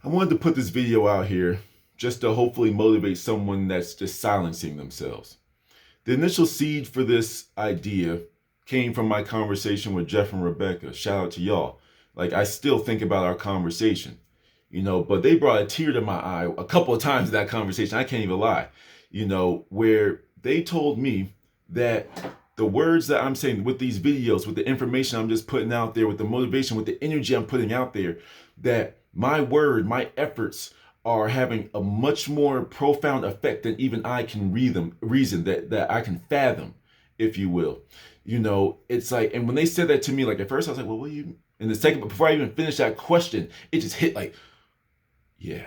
I wanted to put this video out here just to hopefully motivate someone that's just silencing themselves. The initial seed for this idea came from my conversation with Jeff and Rebecca. Shout out to y'all. Like, I still think about our conversation, but they brought a tear to my eye a couple of times in that conversation. I can't even lie, where they told me that the words that I'm saying with these videos, with the information I'm just putting out there, with the motivation, with the energy I'm putting out there, that my word, my efforts are having a much more profound effect than even I can reason that I can fathom, if you will. It's like, and when they said that to me, like at first I was like, well, what do you, and the second, but before I even finished that question, it just hit like, yeah.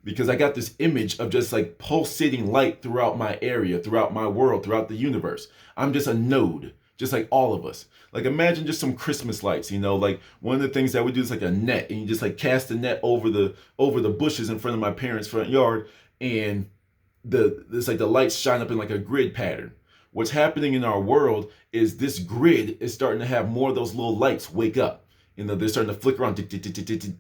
Because I got this image of just like pulsating light throughout my area, throughout my world, throughout the universe. I'm just a node, just like all of us. Like imagine just some Christmas lights, like one of the things that we do is like a net, and you just like cast the net over the bushes in front of my parents' front yard, and there's like the lights shine up in like a grid pattern. What's happening in our world is this grid is starting to have more of those little lights wake up. They're starting to flicker on, ding, ding, ding,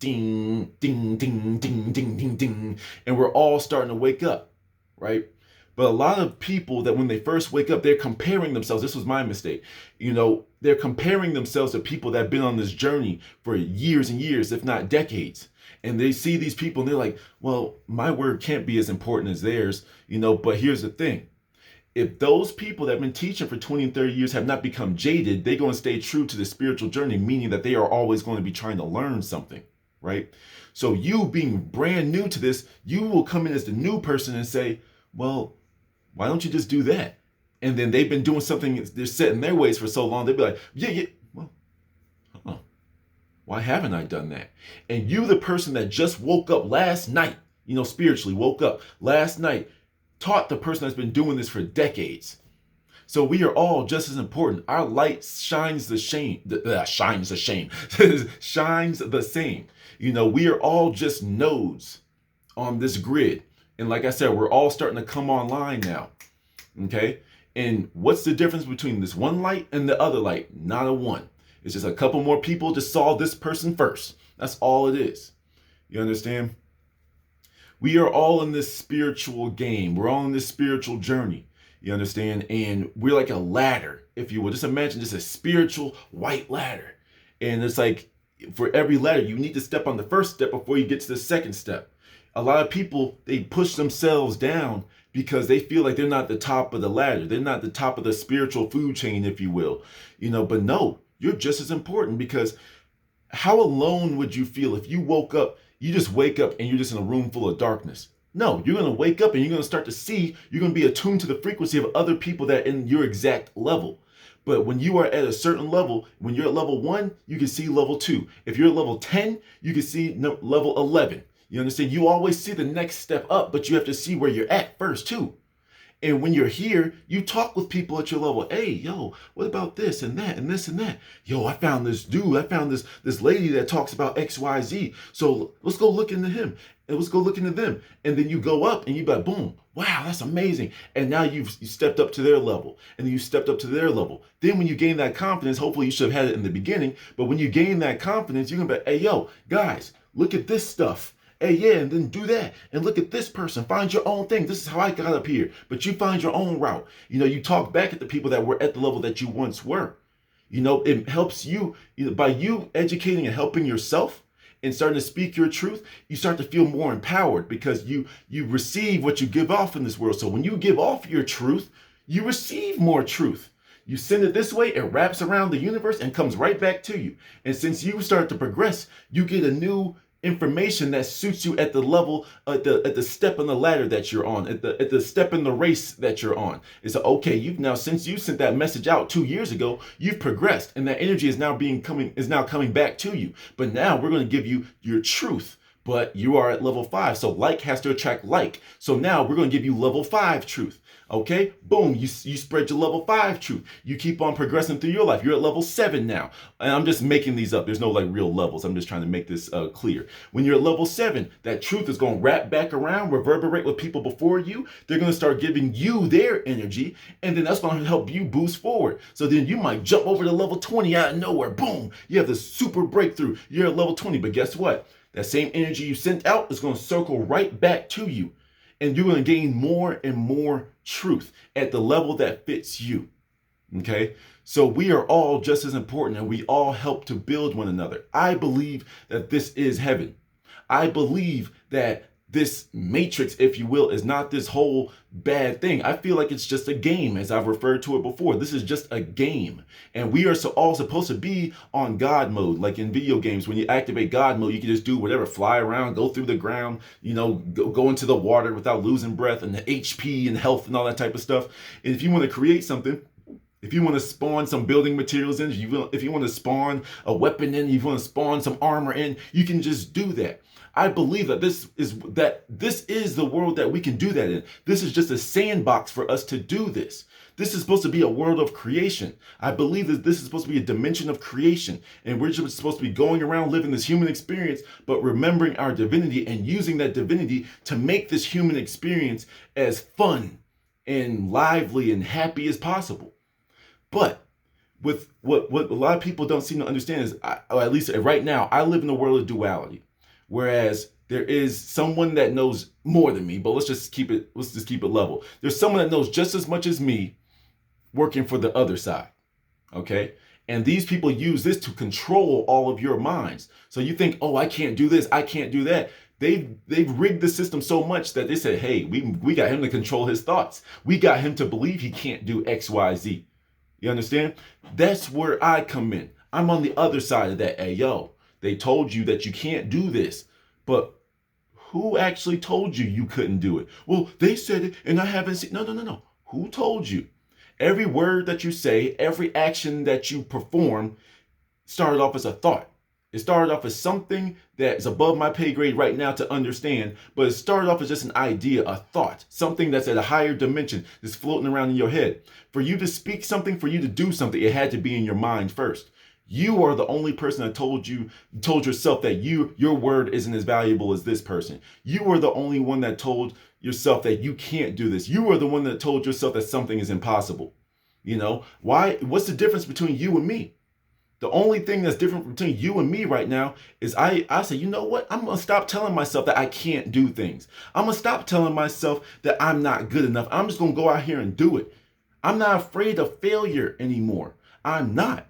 ding, ding, ding, ding, ding, and we're all starting to wake up, right? But a lot of people that when they first wake up, they're comparing themselves. This was my mistake. They're comparing themselves to people that have been on this journey for years and years, if not decades. And they see these people and they're like, well, my word can't be as important as theirs, but here's the thing. If those people that have been teaching for 20 and 30 years have not become jaded, they're going to stay true to the spiritual journey, meaning that they are always going to be trying to learn something, right? So you being brand new to this, you will come in as the new person and say, well, why don't you just do that? And then they've been doing something, they're set in their ways for so long, they'll be like, yeah, well, why haven't I done that? And you, the person that just woke up last night, spiritually woke up last night, taught the person that's been doing this for decades. So we are all just as important. Our light shines the same. Shines the same. Shines the same. We are all just nodes on this grid. And like I said, we're all starting to come online now. Okay? And what's the difference between this one light and the other light? Not a one. It's just a couple more people just saw this person first. That's all it is. You understand? We are all in this spiritual game. We're all in this spiritual journey. You understand? And we're like a ladder, if you will. Just imagine just a spiritual white ladder. And it's like for every ladder, you need to step on the first step before you get to the second step. A lot of people, they push themselves down because they feel like they're not the top of the ladder. They're not the top of the spiritual food chain, if you will. But no, you're just as important, because how alone would you feel if you woke up, you just wake up and you're just in a room full of darkness? No, you're going to wake up and you're going to start to see, you're going to be attuned to the frequency of other people that are in your exact level. But when you are at a certain level, when you're at level 1, you can see level 2. If you're at level 10, you can see level 11. You understand? You always see the next step up, but you have to see where you're at first too. And when you're here, you talk with people at your level. Hey, yo, what about this and that and this and that? Yo, I found this dude. I found this lady that talks about XYZ. So let's go look into him and let's go look into them. And then you go up and you be like, boom, wow, that's amazing. And now you stepped up to their level, and then you stepped up to their level. Then when you gain that confidence, hopefully you should have had it in the beginning, but when you gain that confidence, you're going to be, hey, yo, guys, look at this stuff. Hey, yeah, and then do that. And look at this person. Find your own thing. This is how I got up here. But you find your own route. You talk back at the people that were at the level that you once were. It helps you, by you educating and helping yourself and starting to speak your truth, you start to feel more empowered, because you receive what you give off in this world. So when you give off your truth, you receive more truth. You send it this way, it wraps around the universe and comes right back to you. And since you start to progress, you get a new information that suits you at the level, at the step in the ladder that you're on, at the step in the race that you're on. It's like, okay, you've now, since you sent that message out 2 years ago, you've progressed, and that energy is now coming back to you. But now we're going to give you your truth. But you are at level 5, so like has to attract like. So now we're going to give you level 5 truth. Okay, boom, you spread your level 5 truth. You keep on progressing through your life. You're at level 7 now. And I'm just making these up. There's no like real levels. I'm just trying to make this clear. When you're at level 7, that truth is going to wrap back around, reverberate with people before you. They're going to start giving you their energy, and then that's going to help you boost forward. So then you might jump over to level 20 out of nowhere. Boom, you have this super breakthrough. You're at level 20, but guess what? That same energy you sent out is going to circle right back to you. And you're going to gain more and more truth at the level that fits you. Okay? So we are all just as important, and we all help to build one another. I believe that this is heaven. I believe that this matrix, if you will, is not this whole bad thing. I feel like it's just a game, as I've referred to it before. This is just a game. And we are all supposed to be on God mode. Like in video games, when you activate God mode, you can just do whatever, fly around, go through the ground, go into the water without losing breath, and the HP and health and all that type of stuff. And if you want to create something, if you want to spawn some building materials in, if you want to spawn a weapon in, you want to spawn some armor in, you can just do that. I believe that this is the world that we can do that in. This is just a sandbox for us to do this. This is supposed to be a world of creation. I believe that this is supposed to be a dimension of creation. And we're just supposed to be going around living this human experience, but remembering our divinity and using that divinity to make this human experience as fun and lively and happy as possible. But with what a lot of people don't seem to understand is, or at least right now, I live in a world of duality. Whereas there is someone that knows more than me, but let's just keep it level. There's someone that knows just as much as me working for the other side. Okay? And these people use this to control all of your minds. So you think, oh, I can't do this, I can't do that. They've rigged the system so much that they said, hey, we got him to control his thoughts. We got him to believe he can't do X, Y, Z. You understand? That's where I come in. I'm on the other side of that. Hey, yo, they told you that you can't do this, but who actually told you you couldn't do it? Well, they said it and I haven't seen. No. Who told you? Every word that you say, every action that you perform started off as a thought. It started off as something that is above my pay grade right now to understand, but it started off as just an idea, a thought, something that's at a higher dimension that's floating around in your head. For you to speak something, for you to do something, it had to be in your mind first. You are the only person that told yourself that your word isn't as valuable as this person. You are the only one that told yourself that you can't do this. You are the one that told yourself that something is impossible. Why? What's the difference between you and me? The only thing that's different between you and me right now is I say, you know what? I'm going to stop telling myself that I can't do things. I'm going to stop telling myself that I'm not good enough. I'm just going to go out here and do it. I'm not afraid of failure anymore. I'm not.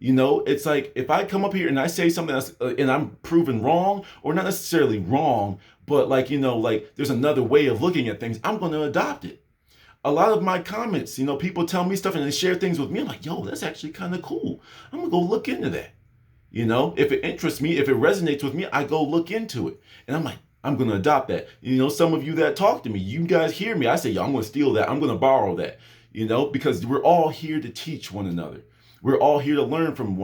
It's like if I come up here and I say something else and I'm proven wrong, or not necessarily wrong, but like there's another way of looking at things, I'm going to adopt it. A lot of my comments, people tell me stuff and they share things with me. I'm like, yo, that's actually kind of cool. I'm going to go look into that. If it interests me, if it resonates with me, I go look into it. And I'm like, I'm going to adopt that. Some of you that talk to me, you guys hear me. I say, yo, I'm going to steal that. I'm going to borrow that, because we're all here to teach one another. We're all here to learn from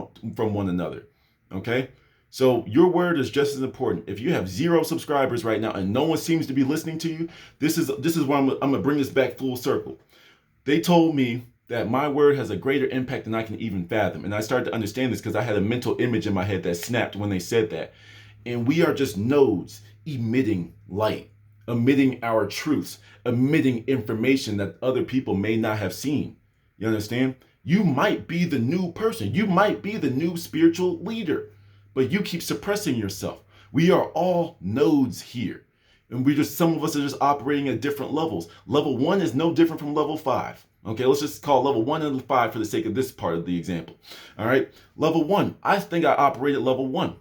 one another. Okay? So your word is just as important. If you have 0 subscribers right now and no one seems to be listening to you, this is why I'm going to bring this back full circle. They told me that my word has a greater impact than I can even fathom. And I started to understand this because I had a mental image in my head that snapped when they said that. And we are just nodes emitting light, emitting our truths, emitting information that other people may not have seen. You understand? You might be the new person. You might be the new spiritual leader. But you keep suppressing yourself. We are all nodes here. And some of us are just operating at different levels. Level 1 is no different from level 5. Okay, let's just call level 1 and 5 for the sake of this part of the example. All right, level 1, I think I operate at level 1.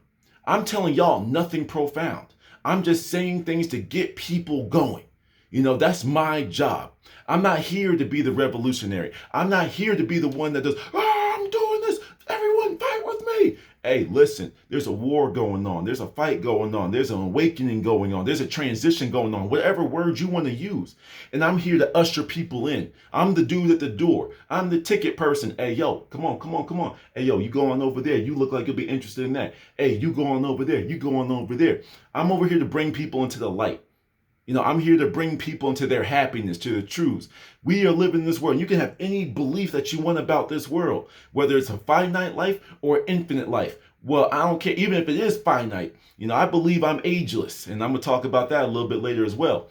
I'm telling y'all nothing profound. I'm just saying things to get people going. That's my job. I'm not here to be the revolutionary. I'm not here to be the one that does, I'm doing this. Everyone fight with me. Hey, listen, there's a war going on. There's a fight going on. There's an awakening going on. There's a transition going on, whatever words you want to use. And I'm here to usher people in. I'm the dude at the door. I'm the ticket person. Hey, yo, come on. Hey, yo, you go on over there. You look like you'll be interested in that. Hey, you go on over there. You go on over there. I'm over here to bring people into the light. I'm here to bring people into their happiness, to the truths. We are living in this world. You can have any belief that you want about this world, whether it's a finite life or infinite life. Well, I don't care. Even if it is finite, I believe I'm ageless. And I'm going to talk about that a little bit later as well.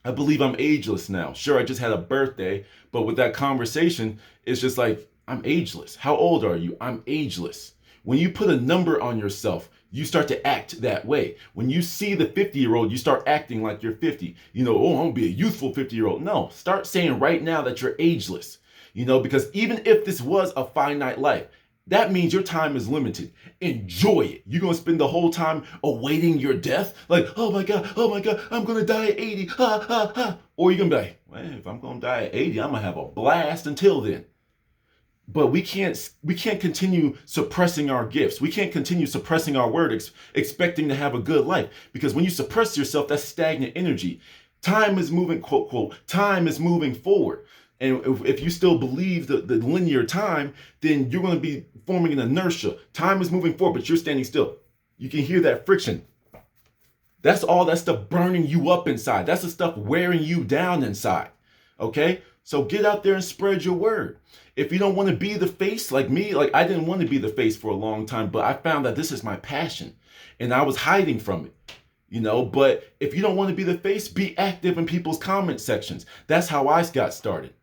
I believe I'm ageless now. Sure, I just had a birthday, but with that conversation, it's just like, I'm ageless. How old are you? I'm ageless. When you put a number on yourself, you start to act that way. When you see the 50-year-old, you start acting like you're 50. Oh, I'm gonna be a youthful 50-year-old. No, start saying right now that you're ageless. Because even if this was a finite life, that means your time is limited. Enjoy it. You're going to spend the whole time awaiting your death. Like, oh my God, I'm going to die at 80. Ha, ha, ha. Or you're going to be like, well, if I'm going to die at 80, I'm going to have a blast until then. But we can't continue suppressing our gifts. We can't continue suppressing our word, expecting to have a good life. Because when you suppress yourself, that's stagnant energy. Time is moving, quote, quote, time is moving forward. And if you still believe the linear time, then you're going to be forming an inertia. Time is moving forward, but you're standing still. You can hear that friction. That's all that stuff burning you up inside. That's the stuff wearing you down inside. Okay? So get out there and spread your word. If you don't want to be the face like me, like I didn't want to be the face for a long time, but I found that this is my passion and I was hiding from it. But if you don't want to be the face, be active in people's comment sections. That's how I got started.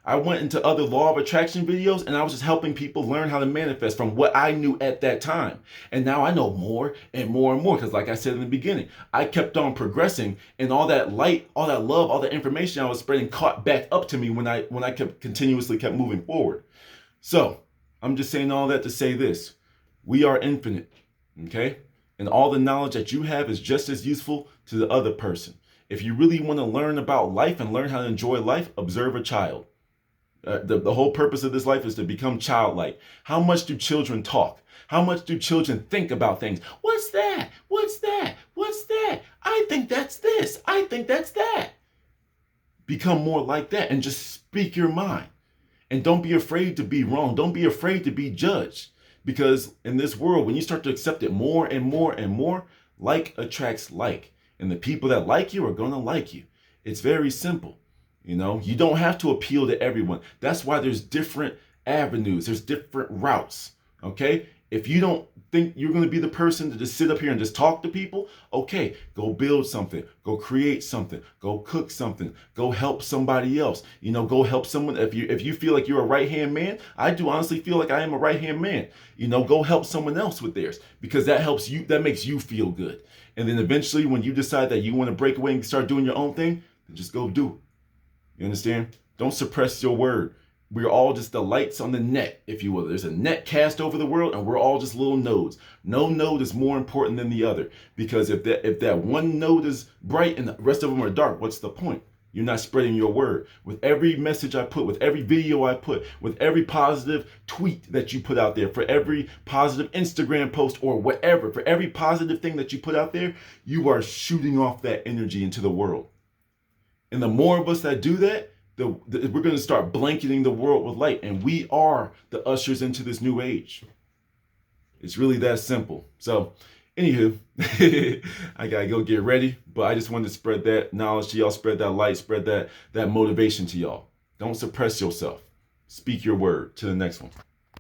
I went into other law of attraction videos and I was just helping people learn how to manifest from what I knew at that time. And now I know more and more and more because like I said in the beginning, I kept on progressing and all that light, all that love, all that information I was spreading caught back up to me when I continuously kept moving forward. So I'm just saying all that to say this. We are infinite, okay? And all the knowledge that you have is just as useful to the other person. If you really want to learn about life and learn how to enjoy life, observe a child. The whole purpose of this life is to become childlike. How much do children talk? How much do children think about things? What's that? What's that? What's that? I think that's this. I think that's that. Become more like that and just speak your mind. And don't be afraid to be wrong. Don't be afraid to be judged. Because in this world, when you start to accept it more and more and more, like attracts like. And the people that like you are going to like you. It's very simple. You don't have to appeal to everyone. That's why there's different avenues. There's different routes. Okay. If you don't think you're going to be the person to just sit up here and just talk to people, okay, go build something, go create something, go cook something, go help somebody else, go help someone. If you feel like you're a right-hand man, I do honestly feel like I am a right-hand man, go help someone else with theirs because that helps you, that makes you feel good. And then eventually when you decide that you want to break away and start doing your own thing, then just go do it. You understand? Don't suppress your word. We're all just the lights on the net, if you will. There's a net cast over the world and we're all just little nodes. No node is more important than the other because if that one node is bright and the rest of them are dark, what's the point? You're not spreading your word. With every message I put, with every video I put, with every positive tweet that you put out there, for every positive Instagram post or whatever, for every positive thing that you put out there, you are shooting off that energy into the world. And the more of us that do that, we're going to start blanketing the world with light. And we are the ushers into this new age. It's really that simple. So, anywho, I got to go get ready. But I just wanted to spread that knowledge to y'all, spread that light, spread that motivation to y'all. Don't suppress yourself. Speak your word. To the next one.